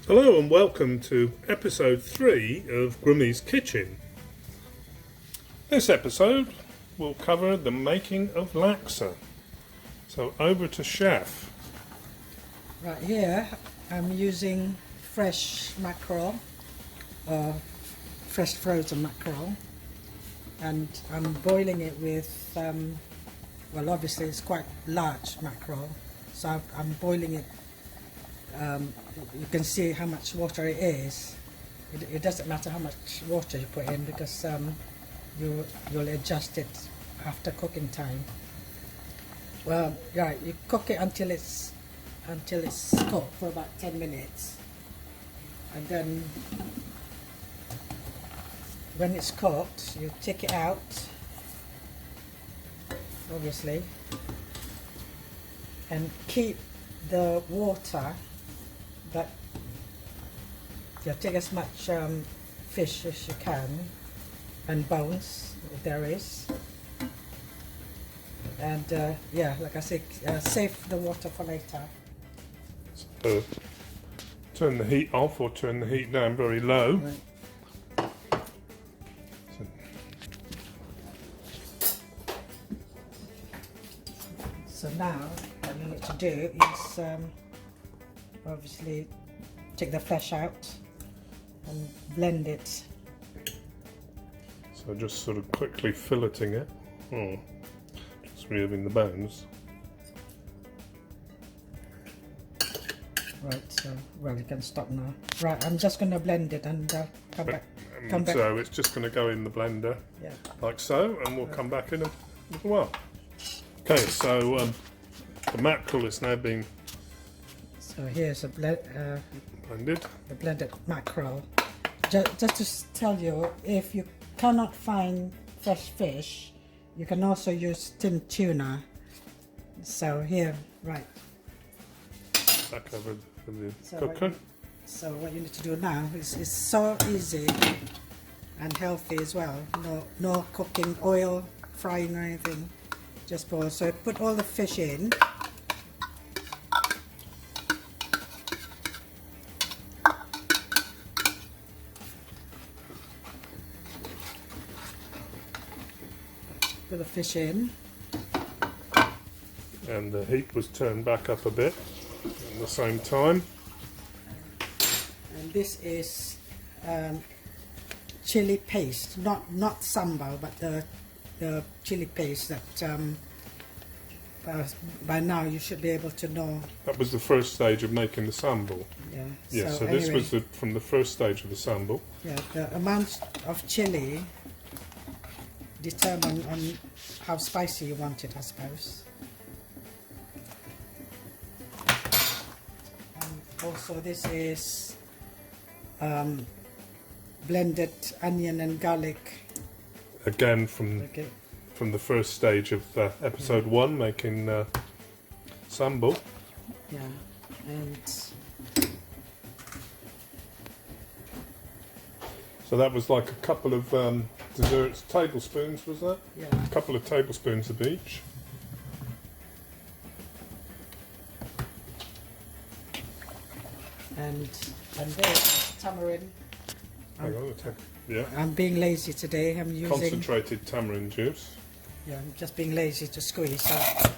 Hello and welcome to episode 3 of Grummy's Kitchen. This episode will cover the making of laksa. So over to Chef. Right here I'm using fresh mackerel, fresh frozen mackerel, and I'm boiling it with, well obviously it's quite large mackerel, so I'm boiling it. You can see how much water it is. It doesn't matter how much water you put in because you'll adjust it after cooking time. Well, right, you cook it until it's cooked for about 10 minutes, and then when it's cooked you take it out, obviously, and keep the water. But take as much fish as you can, and bones if there is, and yeah, like I said, save the water for later. So turn the heat off or turn the heat down very low. Right. So now what you need to do is obviously take the flesh out and blend it. So just sort of quickly filleting it. Just removing the bones. Right, so well you can stop now. Right, I'm just going to blend it and come back. So it's just going to go in the blender, Yeah. like so, and we'll come back in a little while. Okay, so the mackerel is now being So here's a blended. the blended mackerel. Just to tell you, if you cannot find fresh fish, you can also use tinned tuna. So here, right. Back over for the So cooker. So what you need to do now is it's so easy and healthy as well. No cooking oil, frying or anything. Just boil. So put all the fish in. Put the fish in. And the heat was turned back up a bit at the same time. And this is chili paste, not sambal, but the chili paste that by now you should be able to know. That was the first stage of making the sambal. Yeah. Yeah, so anyway, this was from the first stage of the sambal. Yeah, the amount of chili determine on how spicy you want it, I suppose. And also this is blended onion and garlic. Again from the first stage of episode 1, making sambal. Yeah, and So that was like a couple of desserts, tablespoons, was that? yeah. A couple of tablespoons of each. And this tamarind. Hang on, yeah. I'm being lazy today. I'm using. Concentrated tamarind juice. Yeah, I'm just being lazy to squeeze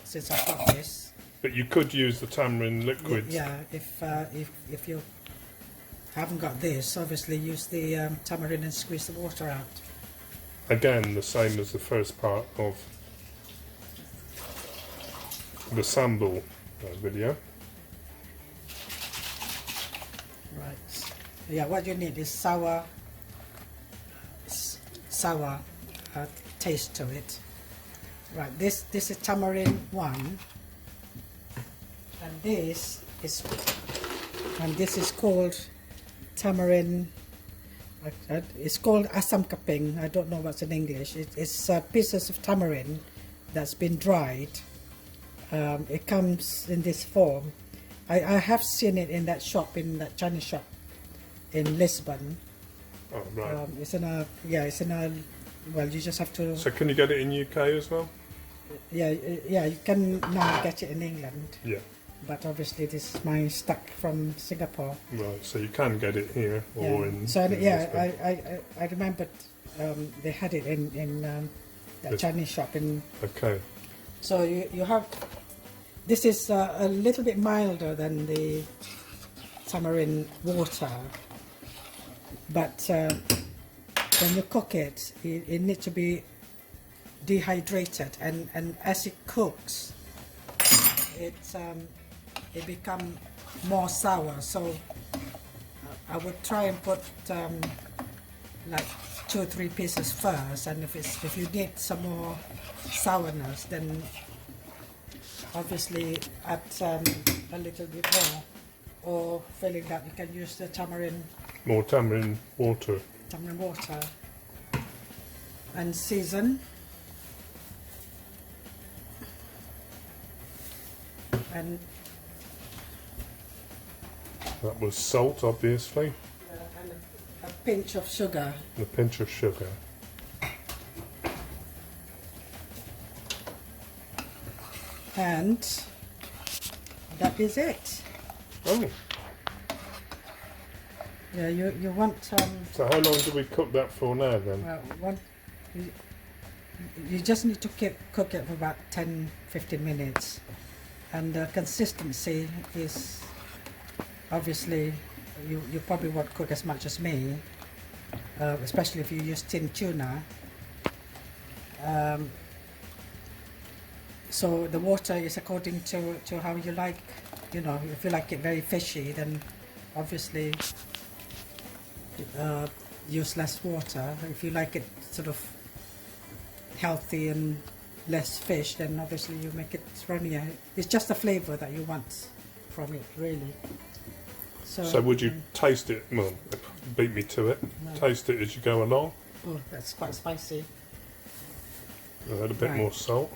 since I've got this. But you could use the tamarind liquids. Yeah, if you haven't got this, obviously use the tamarind and squeeze the water out. Again, the same as the first part of the sambal video. Right. Yeah, what you need is sour taste to it. Right. This is tamarind 1, and this is called tamarind. It's called asam kaping. I don't know what's in English. It's pieces of tamarind that's been dried. It comes in this form. I have seen it in that shop, in that Chinese shop in Lisbon. Oh, right. It's in a, well, you just have to. So can you get it in UK as well? Yeah, you can now get it in England. Yeah. but obviously this is mine stuck from Singapore. Right, so you can get it here or in. So in Lisbon. I remembered they had it in that Chinese shop in. Okay. So you have. This is a little bit milder than the tamarind water, but when you cook it, it needs to be dehydrated, and as it cooks, it becomes more sour. So I would try and put like 2 or 3 pieces first, and if you need some more sourness, then obviously add a little bit more, or failing that you can use the tamarind water. Tamarind water, and season. And That was salt, obviously. and a pinch of sugar. And a pinch of sugar. And that is it. Oh, Yeah, you want so how long do we cook that for now then? you just need to cook it for about 10-15 minutes, and the consistency is obviously you probably won't cook as much as me, especially if you use tin tuna. So the water is according to how you like. You know, if you like it very fishy, then obviously use less water. If you like it sort of healthy and less fish, then obviously you make it runnier. It's just the flavour that you want from it, really. So would you taste it? Well, beat me to it. No. Taste it as you go along. Oh, that's quite spicy. Add a bit Right. more salt.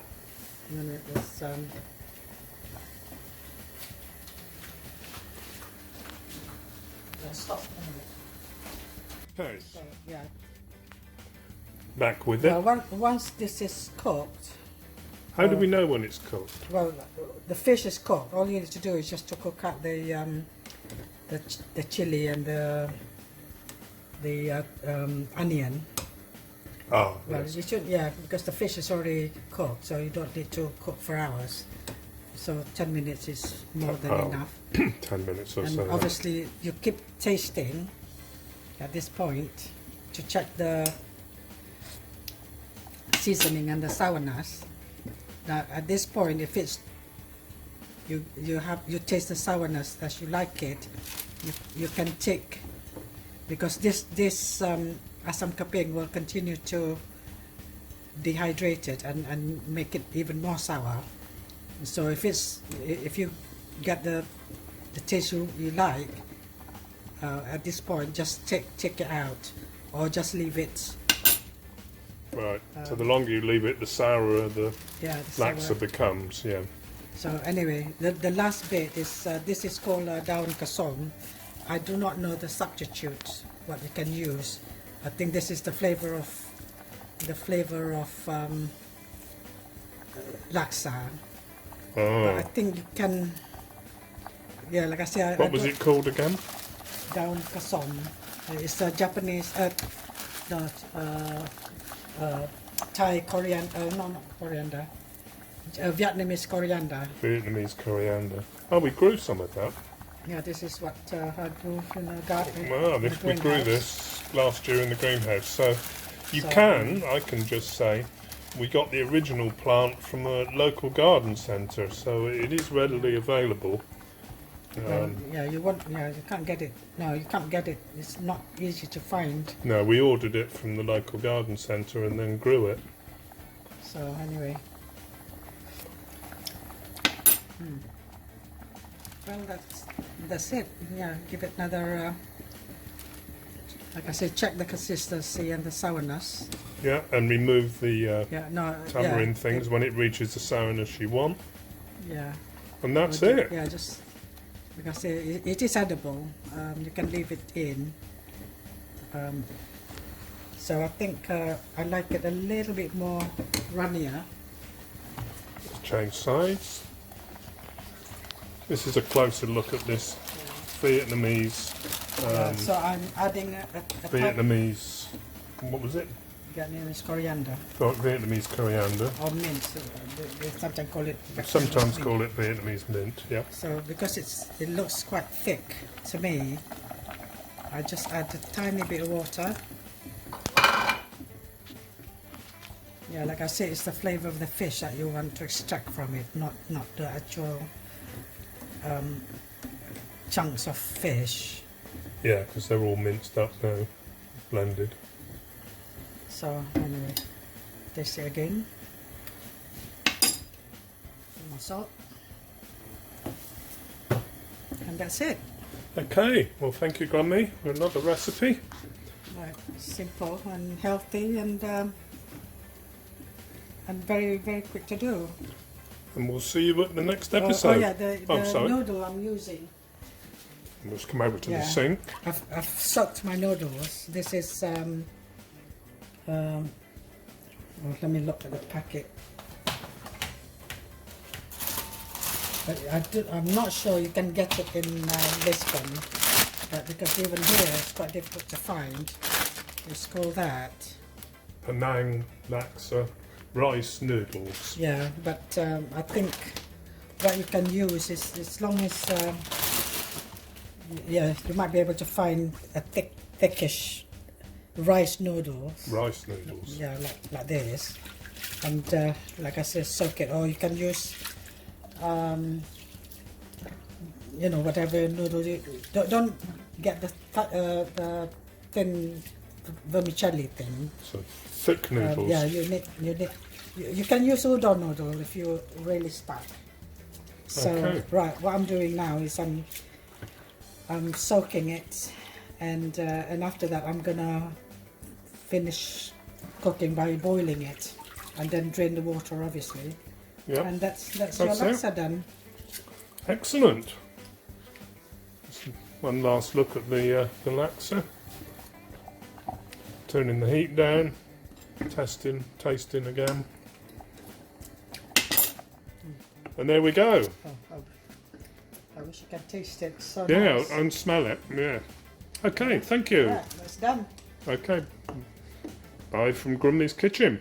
And then it was stop a minute. Okay, So, yeah. back with it. Well, once this is cooked, How do we know when it's cooked? well, the fish is cooked. All you need to do is just to cook out the chili and the onion. Oh, Well, yes. you should, yeah, because the fish is already cooked, so you don't need to cook for hours. So 10 minutes is more than Oh. enough. 10 minutes or And so. obviously, you keep tasting at this point to check the seasoning and the sourness. Now, at this point, if it's you taste the sourness as you like it, you can take, because this asam kaping will continue to dehydrate it and make it even more sour. So if you get the taste you like, at this point just take it out, or just leave it. Right. So the longer you leave it, the sourer the Yeah, the laksa sour. becomes. Yeah. So anyway, the last bit is this is called daun kasong. I do not know the substitute what you can use. I think this is the flavor of laksa. But I Oh. think you can. Yeah, like I said, What was it called again? daun kasong. It's a Japanese, Thai coriander. No, not coriander. Vietnamese coriander. Vietnamese coriander. Oh, we grew some of that. Yeah, this is what I grew in the garden. Well, in the we grew greenhouse. this last year in the greenhouse. So you So- I can just say, we got the original plant from a local garden centre, so it is readily available. Yeah, you can't get it. No, you can't get it. It's not easy to find. No, we ordered it from the local garden centre and then grew it. So anyway. Well, that's it. Yeah, give it another. Like I said, check the consistency and the sourness. Yeah, and remove the Yeah, no. tamarind yeah, things when it reaches the sourness you want. Yeah. And that's Or it. Yeah, just like I say, it is edible. You can leave it in. So I think I like it a little bit more runnier. Change sides. This is a closer look at this Vietnamese. So I'm adding a Vietnamese. What was it? Vietnamese coriander Oh, Vietnamese coriander. or mint. They sometimes call it. Sometimes call it Vietnamese mint. Yeah. So because it looks quite thick to me, I just add a tiny bit of water. Yeah, like I said, it's the flavour of the fish that you want to extract from it, not the actual chunks of fish. Yeah, because they're all minced up now, blended. So anyway, taste it again. More salt. And that's it. Okay, well thank you Grummy for another recipe. Right, simple and healthy and very, very quick to do. And we'll see you at the next episode. Oh yeah, the sorry. noodle I'm using. We'll just come over to the Yeah. sink. I've soaked my noodles. This is well, let me look at the packet. But I'm not sure you can get it in Lisbon, because even here it's quite difficult to find. It's called that. Penang Laksa rice noodles. Yeah, but I think what you can use is, as long as yeah, you might be able to find a thickish rice noodles. Rice noodles. Yeah, like this, and like I said, soak it. Or you can use, you know, whatever noodle you don't get the thin vermicelli thing. So thick noodles. Yeah, you can use udon noodle if you're really stuck. So Okay. right, what I'm doing now is I'm soaking it, and after that I'm gonna finish cooking by boiling it, and then drain the water, obviously. Yeah. And that's your That's it. laksa done. Excellent. Just one last look at the laksa. Turning the heat down, tasting again. And there we go. I wish you could taste it. So Yeah, nice. and smell it. Yeah. Okay, thank you. Right, that's done. Okay. Bye from Grummy's Kitchen.